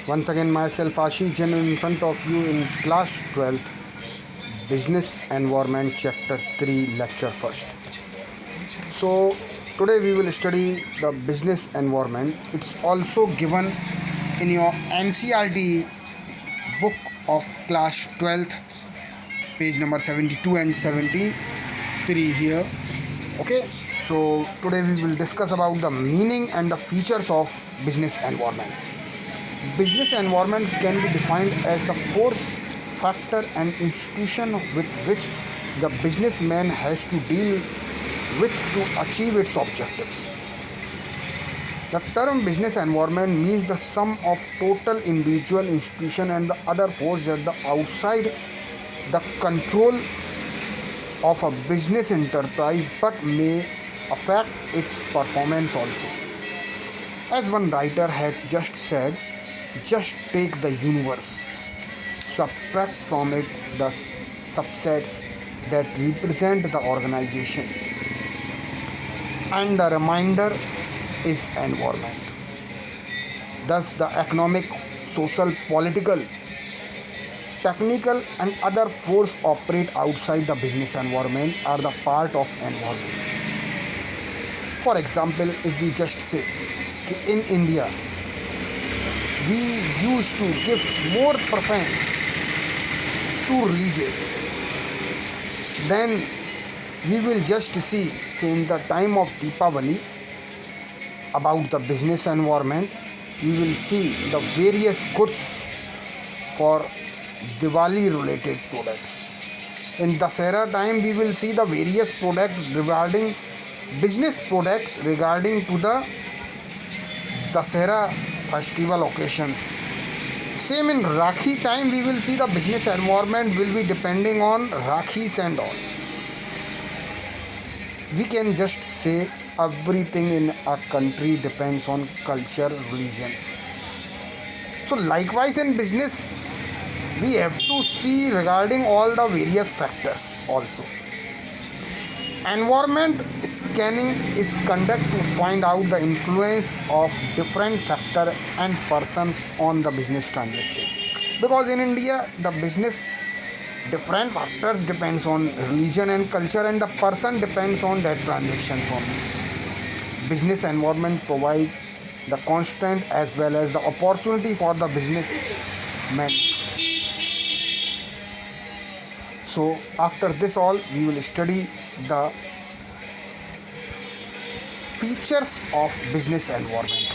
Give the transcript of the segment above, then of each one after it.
Once again, myself Ashish Jain in front of you in class 12th, Business Environment, Chapter 3, Lecture 1st. So, today we will study the business environment. It's also given in your NCRT book of class 12th, page number 72 and 73 here. Okay, so today we will discuss about the meaning and the features of business environment. Business environment can be defined as the force, factor, and institution with which the businessman has to deal with to achieve its objectives. The term business environment means the sum of total individual, institution, and the other force at the outside the control of a business enterprise but may affect its performance also. As one writer had just said, just take the universe, subtract from it the subsets that represent the organization, and the remainder is environment. Thus, the economic, social, political, technical, and other forces operate outside the business environment are the part of environment. For example, if we just say in India we used to give more preference to religious, then we will just see in the time of Deepavali about the business environment. We will see the various goods for Diwali related products. In Dasera time we will see the various products regarding business products regarding to the Dasera festival occasions. Same in Rakhi time we will see the business environment will be depending on Rakhis and all. We can just say everything in a country depends on culture, religions. So likewise in business we have to see regarding all the various factors also. Environment scanning is conducted to find out the influence of different factors and persons on the business transaction. Because in India, the business different factors depends on religion and culture, and the person depends on that transaction only. Business environment provide the constant as well as the opportunity for the businessman. So after this all, we will study the features of business environment.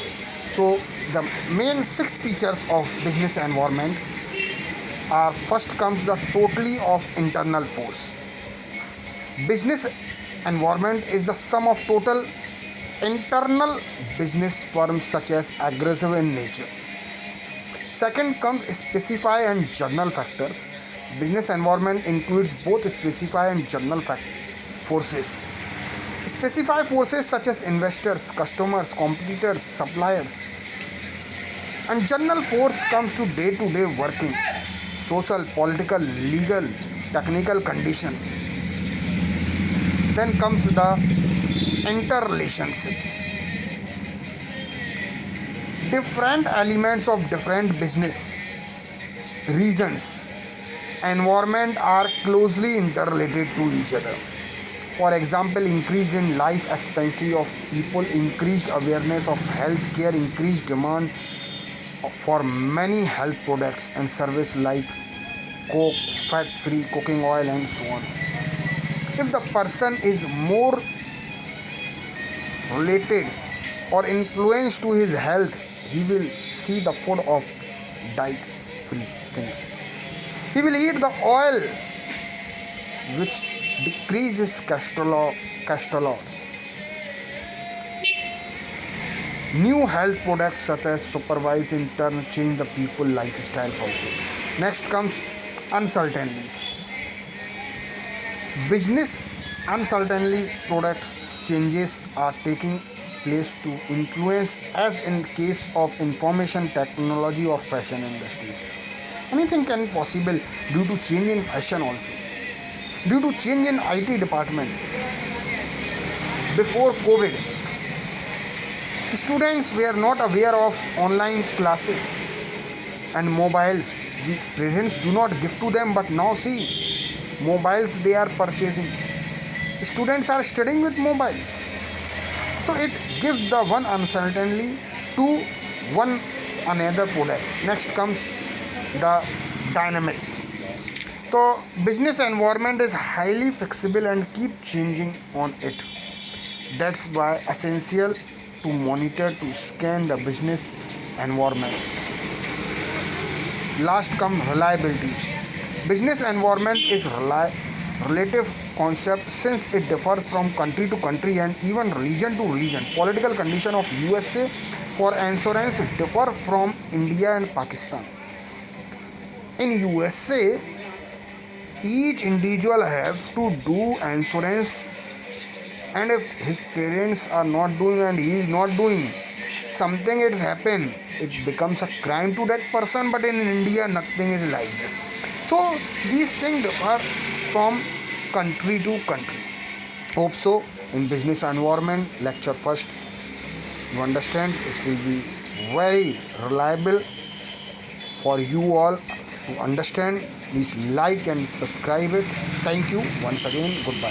So the main 6 features of business environment are: first comes the totally of internal force. Business environment is the sum of total internal business firms such as aggressive in nature. Second comes specify and general factors. Business environment includes both specify and general forces. Specify forces such as investors, customers, competitors, suppliers. And general force comes to day-to-day working, social, political, legal, technical conditions. Then comes the interrelationship. Different elements of different business reasons environment are closely interrelated to each other. For example, increase in life expectancy of people, increased awareness of health care, increased demand for many health products and services like coke, fat-free cooking oil, and so on. If the person is more related or influenced to his health, he will see the food of diets free things. He will eat the oil which decreases cholesterols. New health products such as supervise in turn change the people lifestyle also. Next comes uncertainties. Business uncertainty products changes are taking place to influence, as in case of information technology or fashion industries. Anything can be possible due to change in fashion also. Due to change in IT department. Before COVID, students were not aware of online classes. and mobiles. The parents do not give to them, but now see, mobiles they are purchasing. Students are studying with mobiles, so it gives the one uncertainty to one another product. Next comes the dynamic. So business environment is highly flexible and keep changing on it. That's why essential to monitor to scan the business environment. Last come reliability. Business environment is relative concept since it differs from country to country and even region to region. Political condition of USA for insurance differ from India and Pakistan. In USA, each individual have to do insurance, and if his parents are not doing and he is not doing, something it's happened, it becomes a crime to that person. But in India nothing is like this. So these things differ from country to country. Hope so in business environment lecture first you understand it will be very reliable for you all to understand. Please like and subscribe it. Thank you once again. Goodbye.